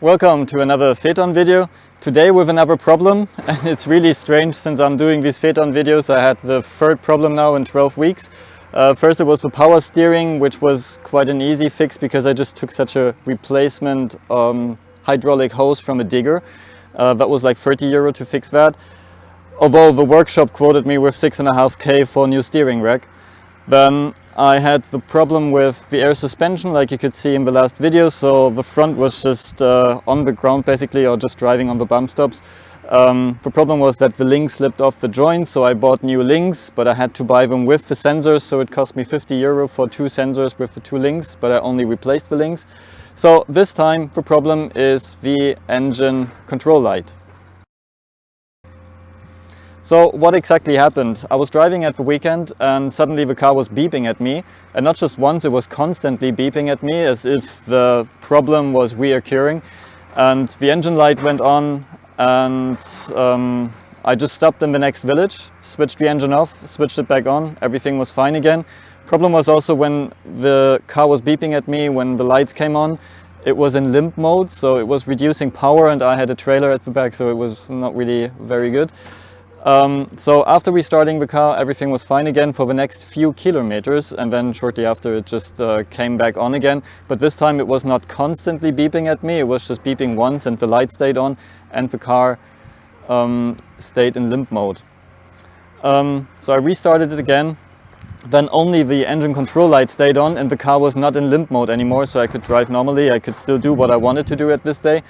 Welcome to another Phaeton video. Today with another problem, and it's really strange since I'm doing these Phaeton videos. I had the third problem now in 12 weeks. First it was the power steering, which was quite an easy fix because I just took such a replacement hydraulic hose from a digger. That was like 30 euro to fix that. Although the workshop quoted me with 6.5K for a new steering rack. Then I had the problem with the air suspension, like you could see in the last video. So the front was just on the ground basically, or just driving on the bump stops. The problem was that the links slipped off the joint, so I bought new links, but I had to buy them with the sensors, so it cost me 50 euro for two sensors with the two links, but I only replaced the links. So this time the problem is the engine control light. So what exactly happened? I was driving at the weekend and suddenly the car was beeping at me, and not just once, it was constantly beeping at me as if the problem was reoccurring. And the engine light went on, and I just stopped in the next village, switched the engine off, switched it back on, everything was fine again. Problem was also when the car was beeping at me, when the lights came on, it was in limp mode, so it was reducing power, and I had a trailer at the back, so it was not really very good. So after restarting the car, everything was fine again for the next few kilometers, and then shortly after it just came back on again. But this time it was not constantly beeping at me, it was just beeping once and the light stayed on and the car stayed in limp mode. So I restarted it again, then only the engine control light stayed on and the car was not in limp mode anymore, so I could drive normally, I could still do what I wanted to do at this day.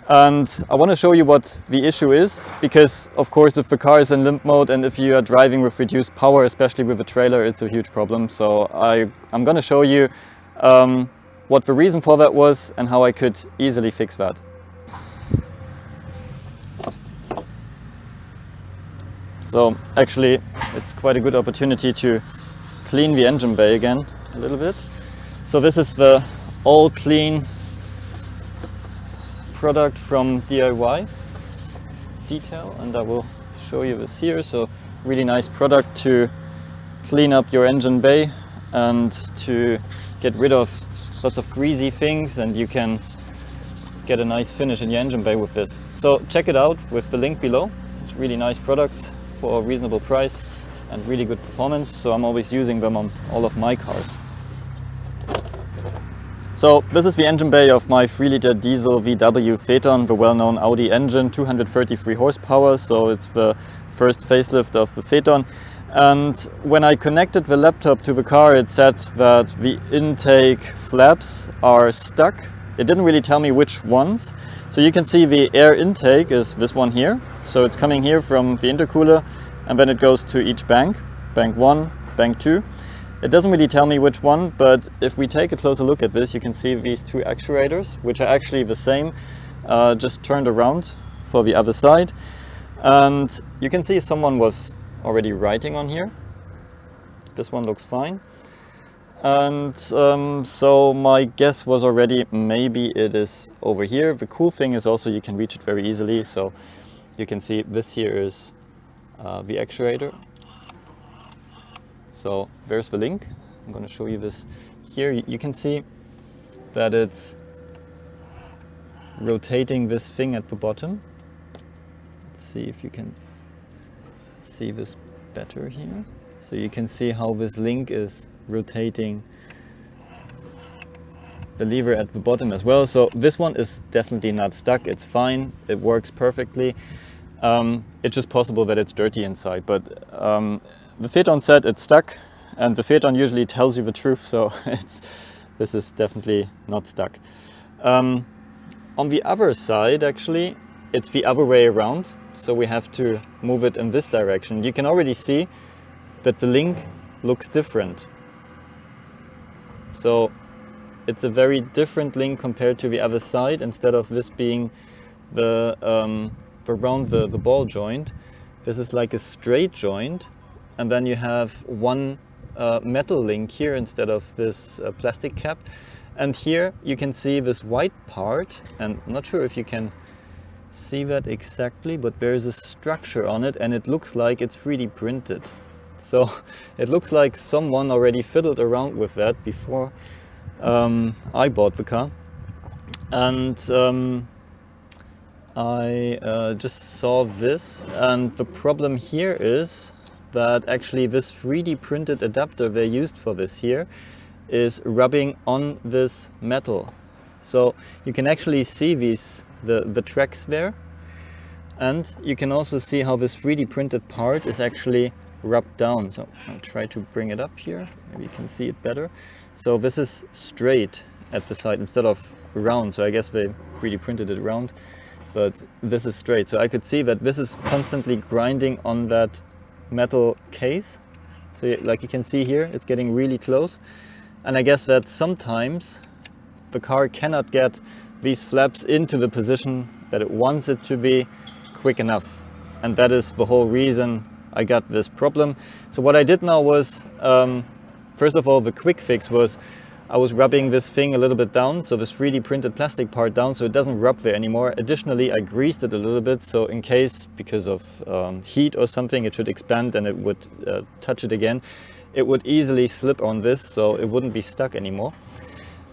And I want to show you what the issue is, because of course if the car is in limp mode and if you are driving with reduced power, especially with a trailer, it's a huge problem. So I'm going to show you what the reason for that was and how I could easily fix that. So actually it's quite a good opportunity to clean the engine bay again a little bit. So this is the all clean product from DIY Detail, and I will show you this here. So really nice product to clean up your engine bay and to get rid of lots of greasy things, and you can get a nice finish in your engine bay with this. So check it out with the link below. It's really nice products for a reasonable price and really good performance, so I'm always using them on all of my cars. So this is the engine bay of my 3-liter diesel VW Phaeton, the well-known Audi engine, 233 horsepower, so it's the first facelift of the Phaeton. And when I connected the laptop to the car, it said that the intake flaps are stuck. It didn't really tell me which ones. So you can see the air intake is this one here. So it's coming here from the intercooler, and then it goes to each bank, bank 1, bank 2. It doesn't really tell me which one, but if we take a closer look at this, you can see these two actuators, which are actually the same, just turned around for the other side. And you can see someone was already writing on here. This one looks fine. And so my guess was already maybe it is over here. The cool thing is also you can reach it very easily. So you can see this here is the actuator. So there's the link. I'm going to show you this here. You can see that it's rotating this thing at the bottom. Let's see if you can see this better here. So you can see how this link is rotating the lever at the bottom as well. So this one is definitely not stuck. It's fine. It works perfectly. It's just possible that it's dirty inside, but the Phaeton said it's stuck, and the Phaeton usually tells you the truth, so this is definitely not stuck. On the other side, actually, it's the other way around, so we have to move it in this direction. You can already see that the link looks different. So it's a very different link compared to the other side. Instead of this being around the ball joint, this is like a straight joint, and then you have one metal link here instead of this plastic cap. And here you can see this white part, and I'm not sure if you can see that exactly, but there's a structure on it and it looks like it's 3D printed. So it looks like someone already fiddled around with that before I bought the car. and I just saw this, and the problem here is that actually this 3D printed adapter they used for this here is rubbing on this metal. So you can actually see the tracks there, and you can also see how this 3D printed part is actually rubbed down. So I'll try to bring it up here, maybe you can see it better. So this is straight at the side instead of round, so I guess they 3D printed it round, but this is straight. So I could see that this is constantly grinding on that metal case. So like you can see here, it's getting really close. And I guess that sometimes the car cannot get these flaps into the position that it wants it to be quick enough. And that is the whole reason I got this problem. So what I did now was, first of all, the quick fix was I was rubbing this thing a little bit down, so this 3D printed plastic part down, so it doesn't rub there anymore. Additionally, I greased it a little bit, so in case, because of heat or something, it should expand and it would touch it again. It would easily slip on this, so it wouldn't be stuck anymore.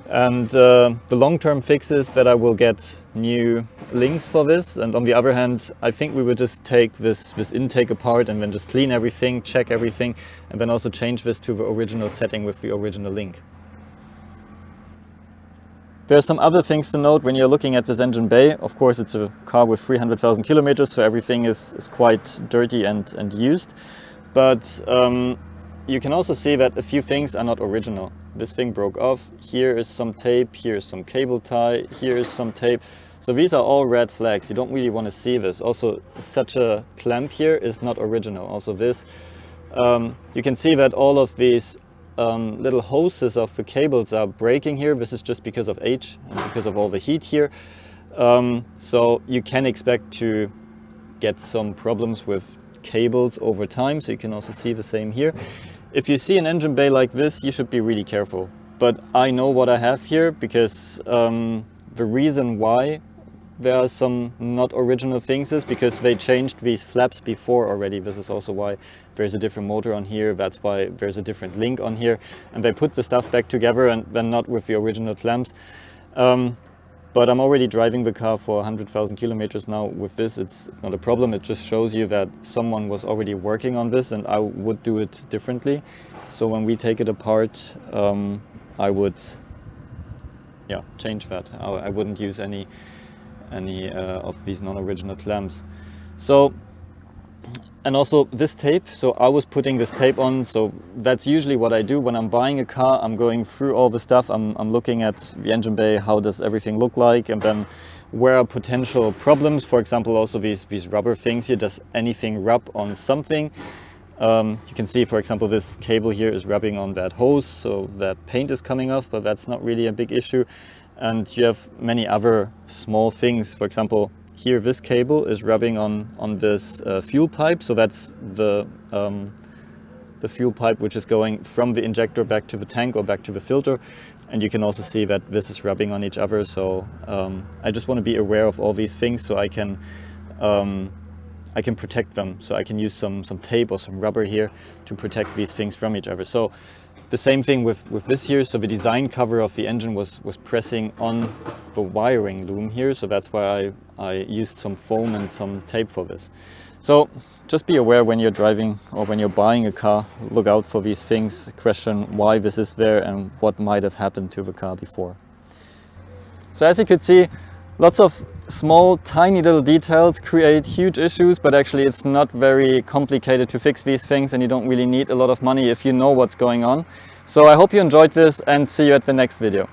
And the long-term fix is that I will get new links for this. And on the other hand, I think we would just take this intake apart and then just clean everything, check everything, and then also change this to the original setting with the original link. There are some other things to note when you're looking at this engine bay. Of course, it's a car with 300,000 kilometers, so everything is quite dirty and used. But you can also see that a few things are not original. This thing broke off. Here is some tape, here is some cable tie, here is some tape. So these are all red flags. You don't really want to see this. Also, such a clamp here is not original. Also this, you can see that all of these little hoses of the cables are breaking here. This is just because of age and because of all the heat here. So you can expect to get some problems with cables over time. So you can also see the same here. If you see an engine bay like this, you should be really careful. But I know what I have here because the reason why there are some not original things is because they changed these flaps before already. This is also why there's a different motor on here. That's why there's a different link on here. And they put the stuff back together and then not with the original clamps. But I'm already driving the car for 100,000 kilometers now with this. It's not a problem. It just shows you that someone was already working on this and I would do it differently. So when we take it apart, I would change that. I wouldn't use any of these non-original clamps. So, and also this tape, so I was putting this tape on, so that's usually what I do when I'm buying a car. I'm going through all the stuff, I'm looking at the engine bay, how does everything look like, and then where are potential problems. For example, also these rubber things here, does anything rub on something? You can see, for example, this cable here is rubbing on that hose, so that paint is coming off, but that's not really a big issue. And you have many other small things. For example, here this cable is rubbing on this fuel pipe, so that's the fuel pipe which is going from the injector back to the tank or back to the filter. And you can also see that this is rubbing on each other. So I just want to be aware of all these things so I can protect them. So I can use some tape or some rubber here to protect these things from each other. So the same thing with this here. So the design cover of the engine was pressing on the wiring loom here. So that's why I used some foam and some tape for this. So just be aware when you're driving or when you're buying a car, look out for these things, question why this is there and what might have happened to the car before. So as you could see, lots of small, tiny little details create huge issues, but actually it's not very complicated to fix these things and you don't really need a lot of money if you know what's going on. So I hope you enjoyed this and see you at the next video.